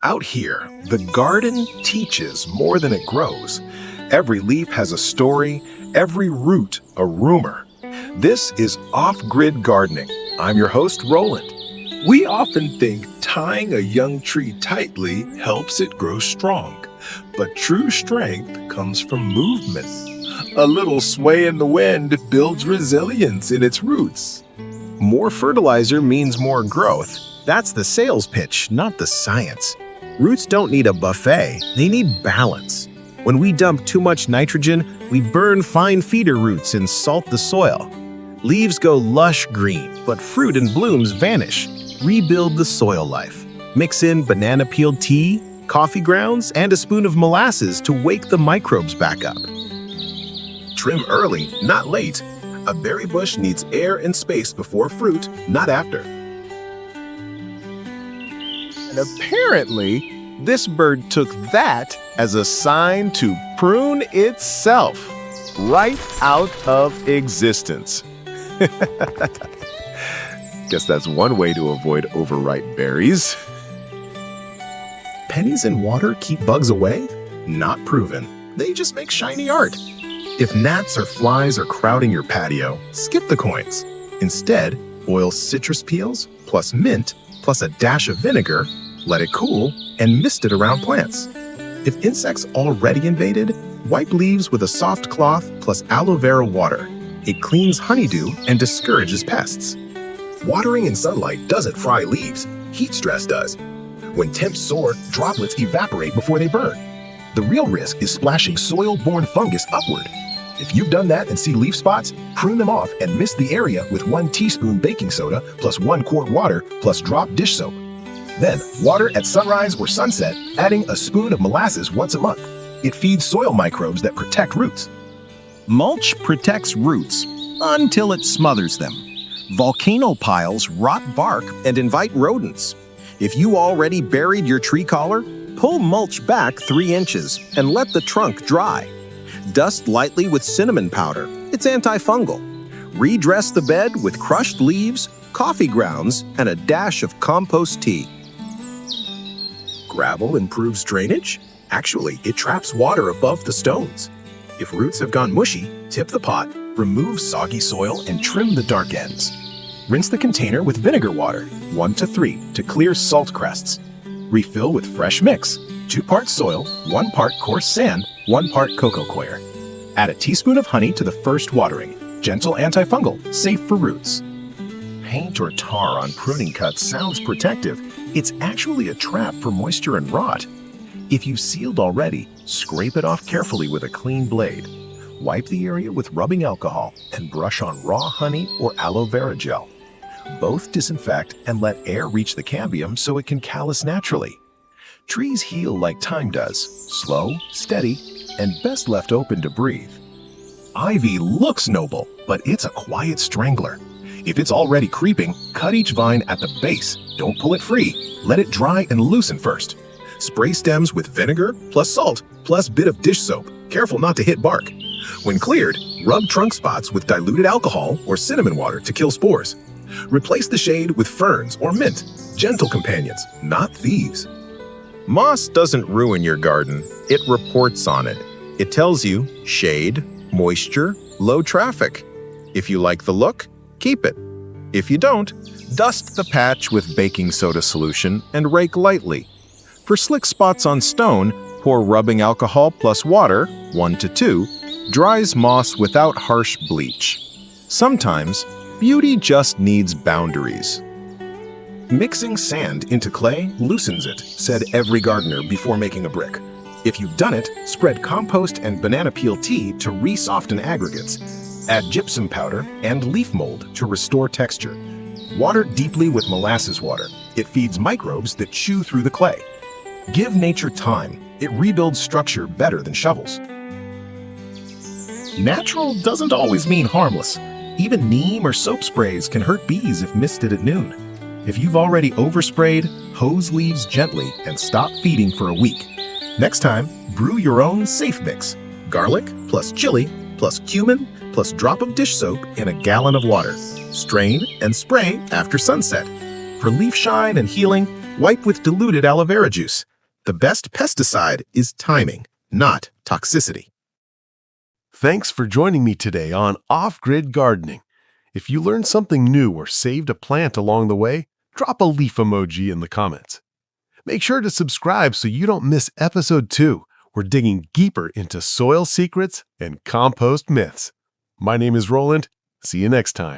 Out here, the garden teaches more than it grows. Every leaf has a story, every root a rumor. This is Off-Grid Gardening. I'm your host, Roland. We often think tying a young tree tightly helps it grow strong, but true strength comes from movement. A little sway in the wind builds resilience in its roots. More fertilizer means more growth. That's the sales pitch, not the science. Roots don't need a buffet, they need balance. When we dump too much nitrogen, we burn fine feeder roots and salt the soil. Leaves go lush green, but fruit and blooms vanish. Rebuild the soil life. Mix in banana peel tea, coffee grounds, and a spoon of molasses to wake the microbes back up. Trim early, not late. A berry bush needs air and space before fruit, not after. And apparently, this bird took that as a sign to prune itself right out of existence. Guess that's one way to avoid overripe berries. Pennies in water keep bugs away? Not proven. They just make shiny art. If gnats or flies are crowding your patio, skip the coins. Instead, boil citrus peels plus mint plus a dash of vinegar, let it cool, and mist it around plants. If insects already invaded, wipe leaves with a soft cloth plus aloe vera water. It cleans honeydew and discourages pests. Watering in sunlight doesn't fry leaves, heat stress does. When temps soar, droplets evaporate before they burn. The real risk is splashing soil-borne fungus upward. If you've done that and see leaf spots, prune them off and mist the area with 1 teaspoon baking soda plus 1 quart water plus drop dish soap. Then, water at sunrise or sunset, adding a spoon of molasses once a month. It feeds soil microbes that protect roots. Mulch protects roots until it smothers them. Volcano piles rot bark and invite rodents. If you already buried your tree collar, pull mulch back 3 inches and let the trunk dry. Dust lightly with cinnamon powder. It's antifungal. Redress the bed with crushed leaves, coffee grounds, and a dash of compost tea. Gravel improves drainage? Actually, it traps water above the stones. If roots have gone mushy, tip the pot, remove soggy soil, and trim the dark ends. Rinse the container with vinegar water, 1 to 3, to clear salt crests. Refill with fresh mix, 2 parts soil, 1 part coarse sand, 1 part cocoa coir. Add a teaspoon of honey to the first watering. Gentle antifungal, safe for roots. Paint or tar on pruning cuts sounds protective. It's actually a trap for moisture and rot. If you've sealed already, scrape it off carefully with a clean blade. Wipe the area with rubbing alcohol and brush on raw honey or aloe vera gel. Both disinfect and let air reach the cambium so it can callus naturally. Trees heal like time does, slow, steady, and best left open to breathe. Ivy looks noble, but it's a quiet strangler. If it's already creeping, cut each vine at the base. Don't pull it free. Let it dry and loosen first. Spray stems with vinegar plus salt plus bit of dish soap. Careful not to hit bark. When cleared, rub trunk spots with diluted alcohol or cinnamon water to kill spores. Replace the shade with ferns or mint, gentle companions, not thieves. Moss doesn't ruin your garden, it reports on it. It tells you shade, moisture, low traffic. If you like the look, keep it. If you don't, dust the patch with baking soda solution and rake lightly. For slick spots on stone, pour rubbing alcohol plus water, 1 to 2, dries moss without harsh bleach. Sometimes, beauty just needs boundaries. Mixing sand into clay loosens it, said every gardener before making a brick. If you've done it, spread compost and banana peel tea to re-soften aggregates. Add gypsum powder and leaf mold to restore texture. Water deeply with molasses water. It feeds microbes that chew through the clay. Give nature time. It rebuilds structure better than shovels. Natural doesn't always mean harmless. Even neem or soap sprays can hurt bees if misted at noon. If you've already oversprayed, hose leaves gently and stop feeding for a week. Next time, brew your own safe mix. Garlic plus chili plus cumin plus drop of dish soap in a gallon of water. Strain and spray after sunset. For leaf shine and healing, Wipe with diluted aloe vera juice. The best pesticide is timing, not toxicity. Thanks for joining me today on Off-Grid Gardening. If you learned something new or saved a plant along the way, drop a leaf emoji in the comments. Make sure to subscribe so you don't miss episode 2. We're digging deeper into soil secrets and compost myths. My name is Roland. See you next time.